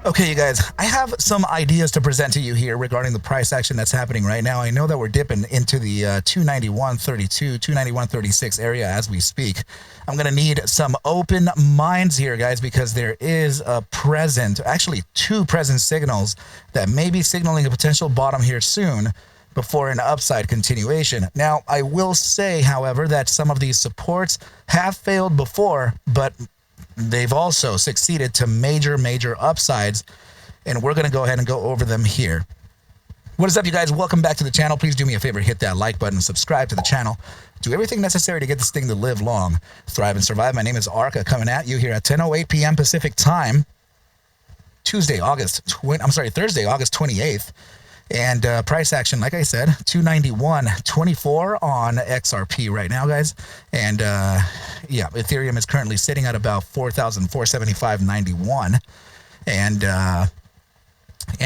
Okay, you guys, I have some ideas to present to you here regarding the price action that's happening right now. I know that we're dipping into the 291.32, 291.36 area as we speak. I'm going to need some open minds here, guys, because there is actually two present signals that may be signaling a potential bottom here soon before an upside continuation. Now, I will say, however, that some of these supports have failed before, but they've also succeeded to major upsides, and we're going to go ahead and go over them here. What is up, you guys? Welcome back to the channel. Please do me a favor, hit that like button, subscribe to the channel. Do everything necessary to get this thing to live long, thrive, and survive. My name is Arca, coming at you here at 10:08 p.m. Pacific time, Thursday, August 28th. And price action, like I said, 291.24 on Xrp right now, guys. And yeah, Ethereum is currently sitting at about 4,475.91. And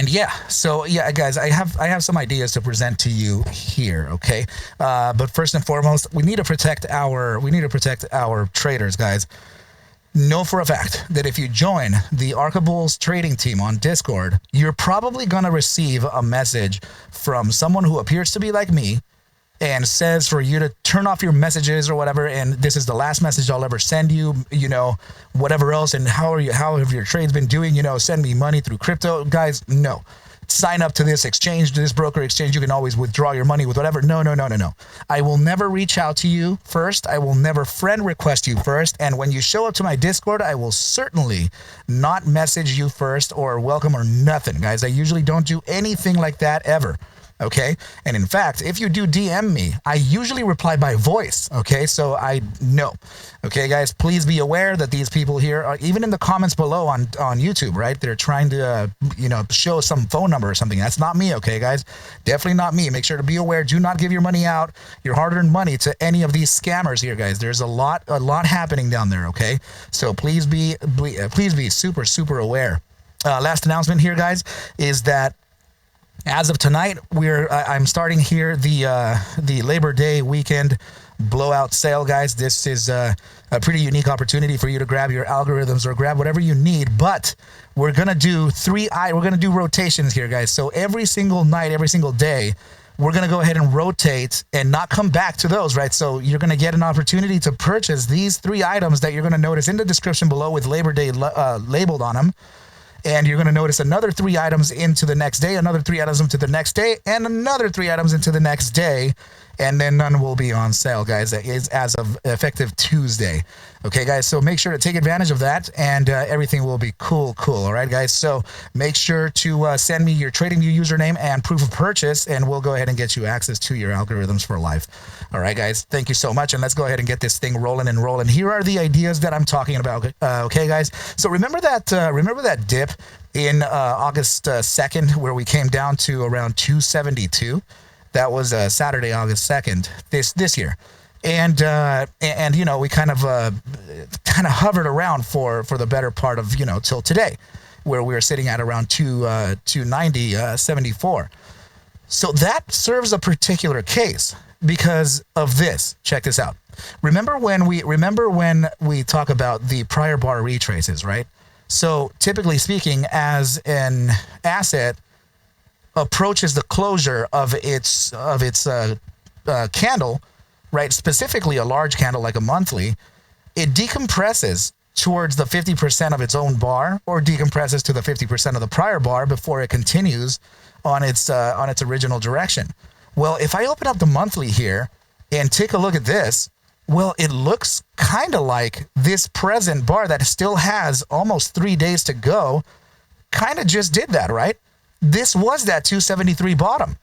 yeah, so yeah, guys, I have some ideas to present to you here, okay? But first and foremost, we need to protect our traders, guys. Know for a fact that if you join the ARCABULLS trading team on Discord, you're probably going to receive a message from someone who appears to be like me and says for you to turn off your messages or whatever, and this is the last message I'll ever send you, you know, whatever else, and how have your trades been doing, you know, send me money through crypto. Guys, no. Sign up to this exchange, to this broker exchange. You can always withdraw your money with whatever. No. I will never reach out to you first. I will never friend request you first. And when you show up to my Discord, I will certainly not message you first or welcome or nothing, guys. I usually don't do anything like that ever. Okay. And in fact, if you do DM me, I usually reply by voice. Okay. So I know. Okay, guys, please be aware that these people here are even in the comments below on YouTube, right? They're trying to, you know, show some phone number or something. That's not me. Okay, guys, definitely not me. Make sure to be aware. Do not give your money out, your hard-earned money, to any of these scammers here, guys. There's a lot happening down there. Okay. So please be super aware. Last announcement here, guys, is that as of tonight, I'm starting here the Labor Day weekend blowout sale, guys. This is a pretty unique opportunity for you to grab your algorithms or grab whatever you need. But we're gonna do rotations here, guys. So every single night, every single day, we're gonna go ahead and rotate and not come back to those, right? So you're gonna get an opportunity to purchase these 3 items that you're gonna notice in the description below with Labor Day labeled on them. And you're going to notice another 3 items into the next day, another 3 items into the next day, and another 3 items into the next day. And then none will be on sale, guys. That is as of effective Tuesday. Okay, guys, so make sure to take advantage of that, and everything will be cool. All right, guys, so make sure to send me your TradingView username and proof of purchase, and we'll go ahead and get you access to your algorithms for life. All right, guys, thank you so much, and let's go ahead and get this thing rolling. Here are the ideas that I'm talking about. Okay, guys, so remember that dip in August 2nd where we came down to around 272? That was Saturday, August 2nd, this year. And you know, we kind of hovered around for the better part of, you know, till today, where we were sitting at around 290.74. So that serves a particular case because of this. Check this out. Remember when we talk about the prior bar retraces, right? So typically speaking, as an asset approaches the closure of its candle, right, specifically a large candle like a monthly, it decompresses towards the 50% of its own bar, or decompresses to the 50% of the prior bar before it continues on its original direction. Well, if I open up the monthly here and take a look at this, well, it looks kind of like this present bar that still has almost 3 days to go kind of just did that, right? This was that 273 bottom,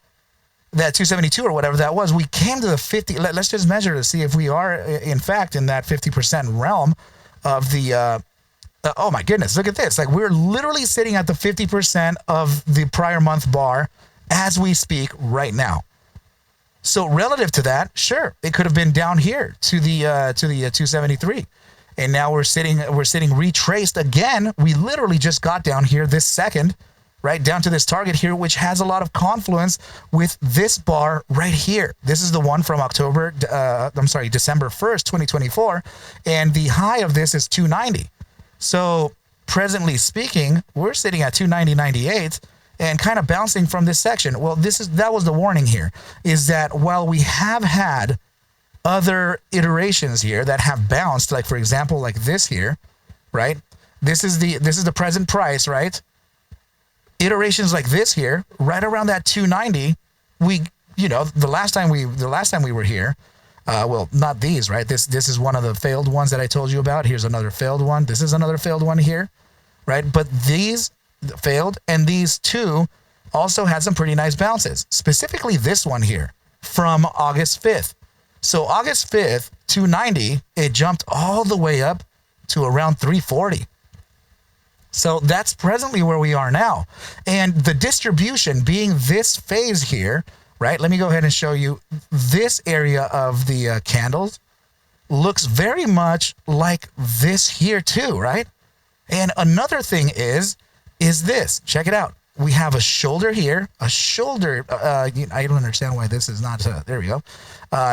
that 272 or whatever that was. We came to the 50. Let's just measure to see if we are, in fact, in that 50% realm of the, oh my goodness, look at this. Like, we're literally sitting at the 50% of the prior month bar as we speak right now. So relative to that, sure, it could have been down here to the 273. And now we're sitting retraced again. We literally just got down here this second, right down to this target here, which has a lot of confluence with this bar right here. This is the one from December 1st, 2024. And the high of this is 290. So presently speaking, we're sitting at 290.98 and kind of bouncing from this section. Well, that was the warning here, is that while we have had other iterations here that have bounced, like for example, like this here, right? This is the present price, right? Iterations like this here, right around that 290, the last time we were here, well, not these, right? This is one of the failed ones that I told you about. Here's another failed one. This is another failed one here, right? But these failed, and these two also had some pretty nice bounces, specifically this one here from August 5th. So August 5th, 290, it jumped all the way up to around 340. So that's presently where we are now. And the distribution being this phase here, right? Let me go ahead and show you this area of the candles looks very much like this here too, right? And another thing is this. Check it out. We have a shoulder here, a shoulder. I don't understand why this is not. There we go.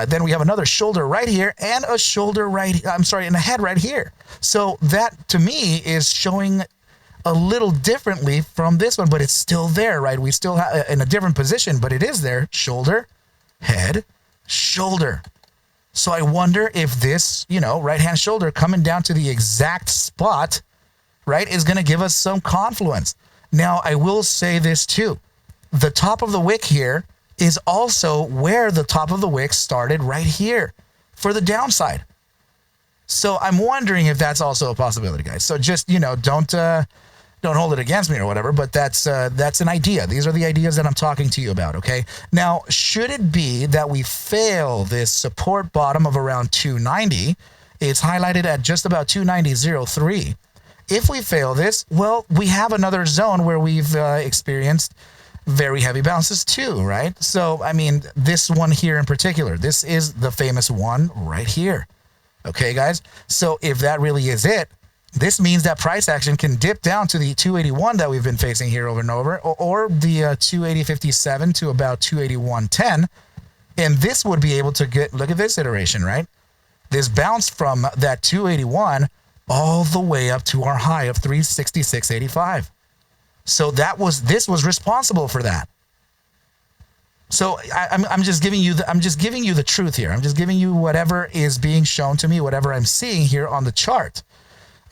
Then we have another shoulder right here and a shoulder and a head right here. So that to me is showing a little differently from this one, but it's still there, right? We still have in a different position, but it is there. Shoulder, head, shoulder. So I wonder if this, right-hand shoulder coming down to the exact spot, right, is going to give us some confluence. Now, I will say this too. The top of the wick here is also where the top of the wick started right here for the downside. So I'm wondering if that's also a possibility, guys. So just, don't hold it against me or whatever, but that's an idea. These are the ideas that I'm talking to you about, okay? Now, should it be that we fail this support bottom of around 290, it's highlighted at just about 290.03. If we fail this, well, we have another zone where we've experienced very heavy bounces too, right? So, I mean, this one here in particular, this is the famous one right here. Okay, guys? So if that really is it, this means that price action can dip down to the 281 that we've been facing here over and over, or the 280.57 to about 281.10. And this would be able to look at this iteration, right? This bounce from that 281 all the way up to our high of 366.85. So this was responsible for that. So I'm just giving you the truth here. I'm just giving you whatever is being shown to me, whatever I'm seeing here on the chart.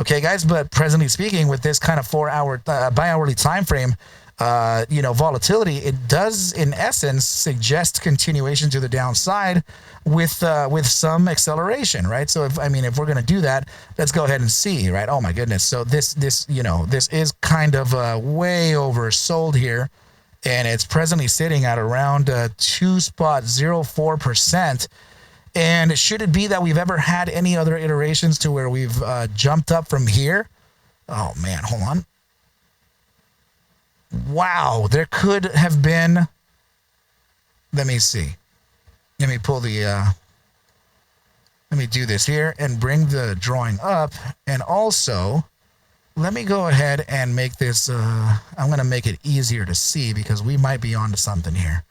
Okay, guys, but presently speaking, with this kind of 4-hour bi-hourly time frame, volatility, it does in essence suggest continuation to the downside with some acceleration, right? So if we're going to do that, let's go ahead and see, right? Oh my goodness. So this is kind of way oversold here, and it's presently sitting at around 2.04%. And should it be that we've ever had any other iterations to where we've jumped up from here? Oh man, hold on. Wow, there could have been. Let me see. Let me pull the. Let me do this here and bring the drawing up, and also let me go ahead and make this. I'm going to make it easier to see because we might be onto something here.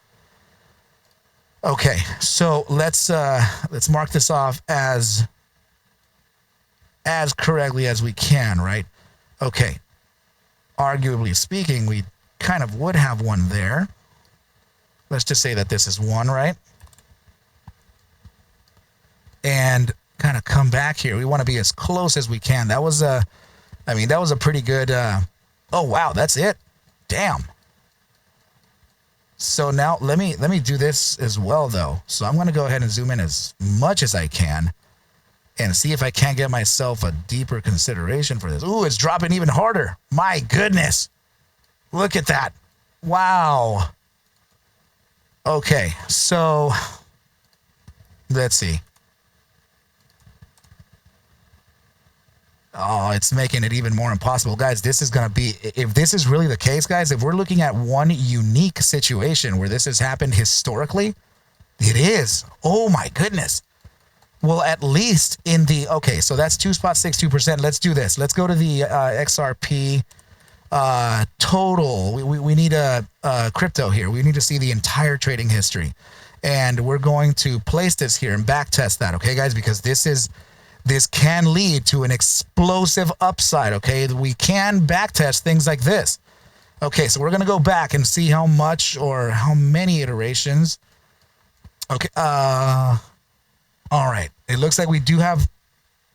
Okay, so let's mark this off as correctly as we can, right? Okay. Arguably speaking, we kind of would have one there. Let's just say that this is one, right? And kind of come back here. We want to be as close as we can. That was that was a pretty good oh wow, that's it. Damn. So now let me do this as well though. So I'm going to go ahead and zoom in as much as I can and see if I can't get myself a deeper consideration for this. Ooh, it's dropping even harder. My goodness. Look at that. Wow. Okay, so let's see. Oh, it's making it even more impossible. Guys, this is going to be, if this is really the case, guys, if we're looking at one unique situation where this has happened historically, it is. Oh my goodness. Well, at least in the, okay, so that's 2.62%. Let's do this. Let's go to the XRP total. We need a crypto here. We need to see the entire trading history. And we're going to place this here and back test that, okay, guys, because this is this can lead to an explosive upside. Okay, we can backtest things like this. Okay, so we're gonna go back and see how much or how many iterations. Okay, all right, it looks like we do have,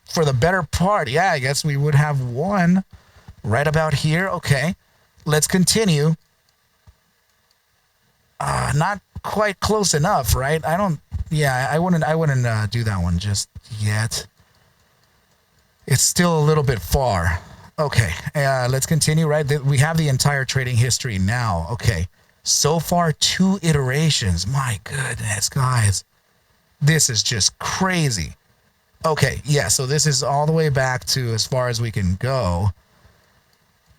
for the better part, yeah, I guess we would have one right about here. Okay, let's continue. Not quite close enough, right? I wouldn't do that one just yet. It's still a little bit far. Okay, let's continue, right? We have the entire trading history now. Okay, so far 2 iterations. My goodness, guys. This is just crazy. Okay, yeah, so this is all the way back to as far as we can go.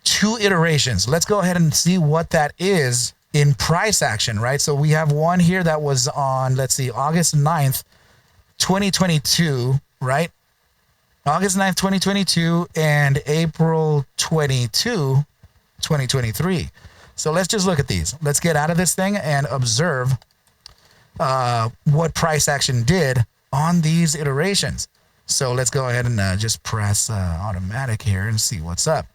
2 iterations. Let's go ahead and see what that is in price action, right? So we have one here that was on, let's see, August 9th, 2022, right? August 9th, 2022 and April 22, 2023. So let's just look at these. Let's get out of this thing and observe what price action did on these iterations. So let's go ahead and just press automatic here and see what's up.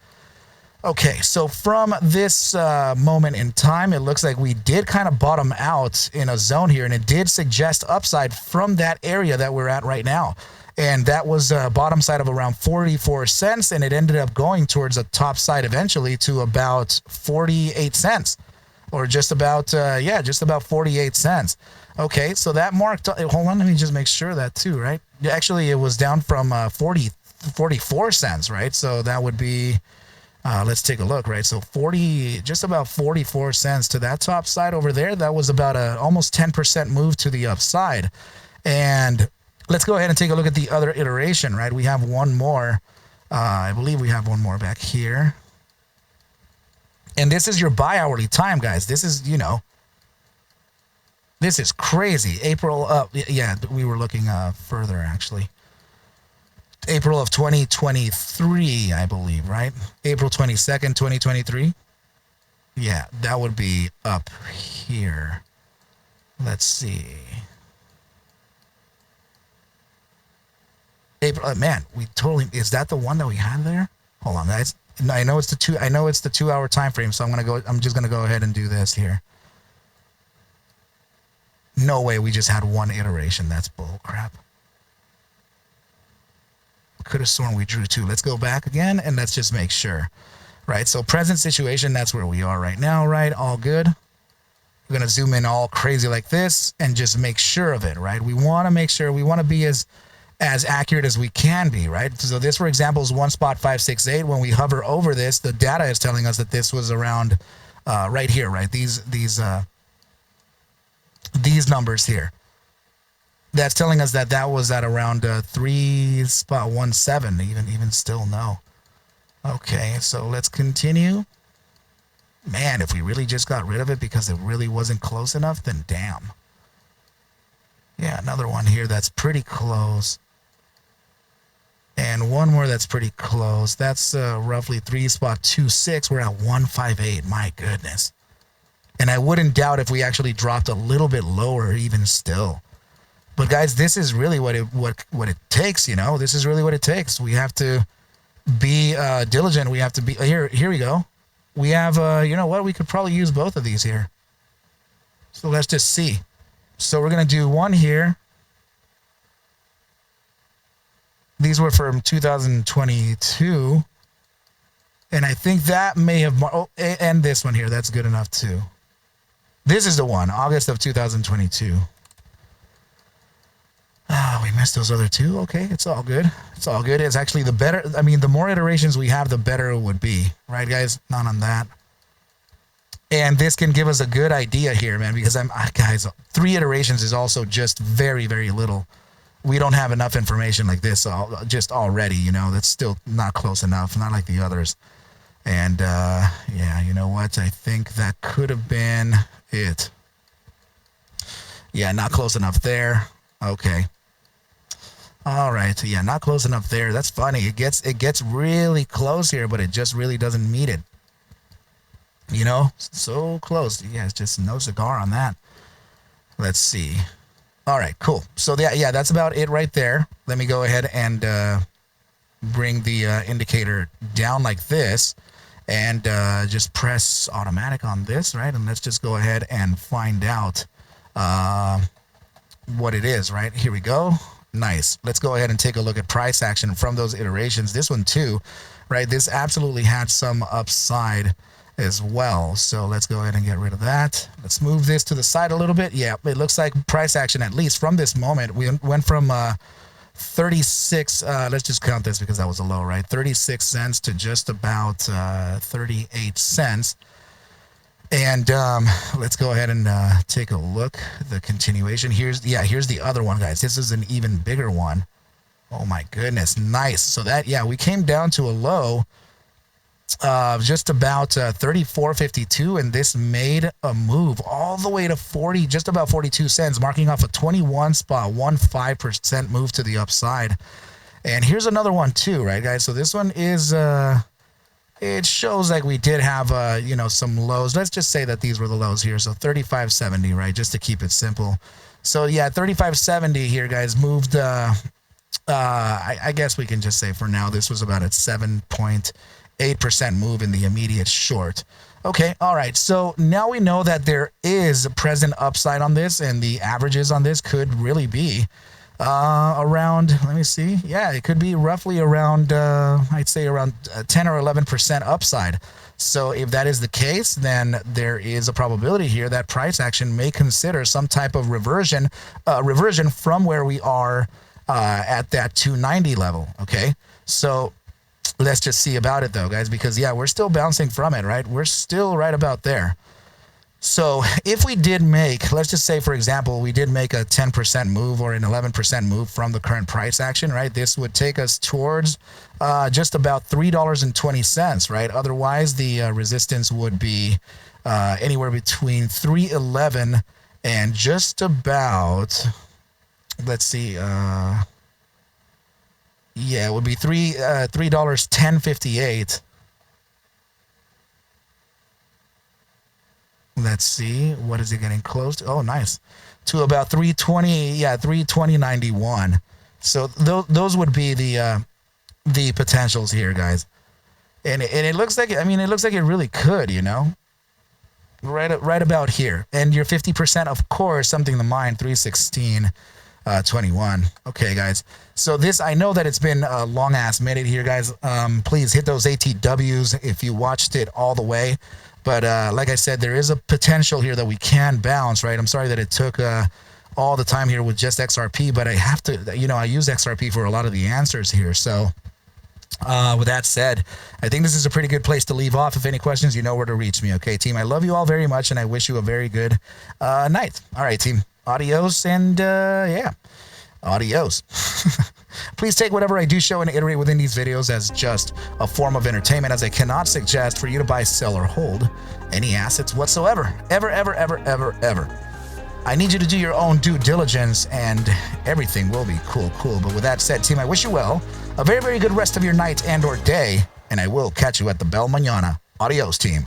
Okay, so from this moment in time, it looks like we did kind of bottom out in a zone here, and it did suggest upside from that area that we're at right now. And that was a bottom side of around 44 cents, and it ended up going towards a top side eventually to about 48 cents, or just about, just about 48 cents. Okay, so that marked, hold on, let me just make sure that too, right? Actually, it was down from 44 cents, right? So that would be, let's take a look, right? So just about 44 cents to that top side over there. That was about a almost 10% move to the upside. And let's go ahead and take a look at the other iteration, right? We have one more. I believe we have one more back here. And this is your bi-hourly time, guys. This is, this is crazy. April up. Yeah, we were looking further, actually. April of 2023, I believe, right? April 22nd, 2023. Yeah, that would be up here. Let's see. April, man, we totally, is that the one that we had there? Hold on, guys. No, I know it's the 2-hour time frame, so I'm just gonna go ahead and do this here. No way we just had one iteration. That's bull crap. Could have sworn we drew 2. Let's go back again and let's just make sure, right? So present situation, that's where we are right now, right? All good. We're going to zoom in all crazy like this and just make sure of it, right? We want to make sure, we want to be as accurate as we can be, right? So this, for example, is 1.568. When we hover over this, the data is telling us that this was around right here, right? These numbers here. That's telling us that was at around 3.17. Even still, no. Okay, so let's continue. Man, if we really just got rid of it because it really wasn't close enough, then damn. Yeah, another one here that's pretty close. And one more that's pretty close. That's roughly 3.26. We're at 158. My goodness. And I wouldn't doubt if we actually dropped a little bit lower even still. But guys, this is really what it takes, This is really what it takes. We have to be diligent. We have to be here we go. We have you know what? We could probably use both of these here. So let's just see. So we're going to do one here. These were from 2022. And I think that may have and this one here, that's good enough too. This is the one, August of 2022. We missed those other 2. Okay, it's all good. It's all good. It's actually the better. I mean, the more iterations we have, the better it would be. Right, guys? Not on that. And this can give us a good idea here, man, because guys, 3 iterations is also just very, very little. We don't have enough information like this just already, That's still not close enough, not like the others. And, yeah, you know what? I think that could have been it. Yeah, not close enough there. Okay. All right. So yeah, not close enough there. That's funny. It gets really close here, but it just really doesn't meet it. So close. Yeah, it's just no cigar on that. Let's see. All right, cool. So yeah, that's about it right there. Let me go ahead and bring the indicator down like this, and just press automatic on this, right? And let's just go ahead and find out what it is, right? Here we go. Nice. Let's go ahead and take a look at price action from those iterations. This one too, right? This absolutely had some upside as well. So let's go ahead and get rid of that. Let's move this to the side a little bit. Yeah, it looks like price action, at least from this moment, we went from 36, let's just count this because that was a low, right? 36 cents to just about 38 cents. And let's go ahead and take a look at the continuation. Here's the other one, guys. This is an even bigger one. Oh my goodness, nice. So that, yeah, we came down to a low of just about 34.52, and this made a move all the way to 40, just about 42 cents, marking off a 21.15% move to the upside. And here's another one too, right, guys? So this one is it shows like we did have you know, some lows. Let's just say that these were the lows here. So 35.70, right, just to keep it simple. So yeah, 35.70 here, guys, moved I guess we can just say for now this was about a 7.8% move in the immediate short. Okay, all right, so now we know that there is a present upside on this, and the averages on this could really be around, let me see, yeah, it could be roughly around I'd say around 10 or 11% upside. So if that is the case, then there is a probability here that price action may consider some type of reversion from where we are at that 290 level. Okay, so let's just see about it though, guys, because yeah, we're still bouncing from it, right? We're still right about there. So if we did make, let's just say, for example, we did make a 10% move or an 11% move from the current price action, right? This would take us towards just about $3.20, right? Otherwise, the resistance would be anywhere between 311 and just about, let's see, yeah, it would be $3.1058. Let's see, what is it getting close to? Oh, nice, to about 320. Yeah, 320.91. So those would be the potentials here, guys. And it looks like, I mean, it looks like it really could, you know, right about here. And your 50%, of course, something to mind, 316.21. Okay, guys. So this, I know that it's been a long ass minute here, guys. Please hit those ATWs if you watched it all the way. But like I said, there is a potential here that we can bounce, right? I'm sorry that it took all the time here with just XRP, but I have to, you know, I use XRP for a lot of the answers here. So with that said, I think this is a pretty good place to leave off. If any questions, you know where to reach me. Okay, team, I love you all very much, and I wish you a very good night. All right, team, adios, and yeah, adios. Please take whatever I do show and iterate within these videos as just a form of entertainment, as I cannot suggest for you to buy, sell, or hold any assets whatsoever. Ever. I need you to do your own due diligence, and everything will be cool. But with that said, team, I wish you well, a very, very good rest of your night and or day, and I will catch you at the bell mañana. Adios, team.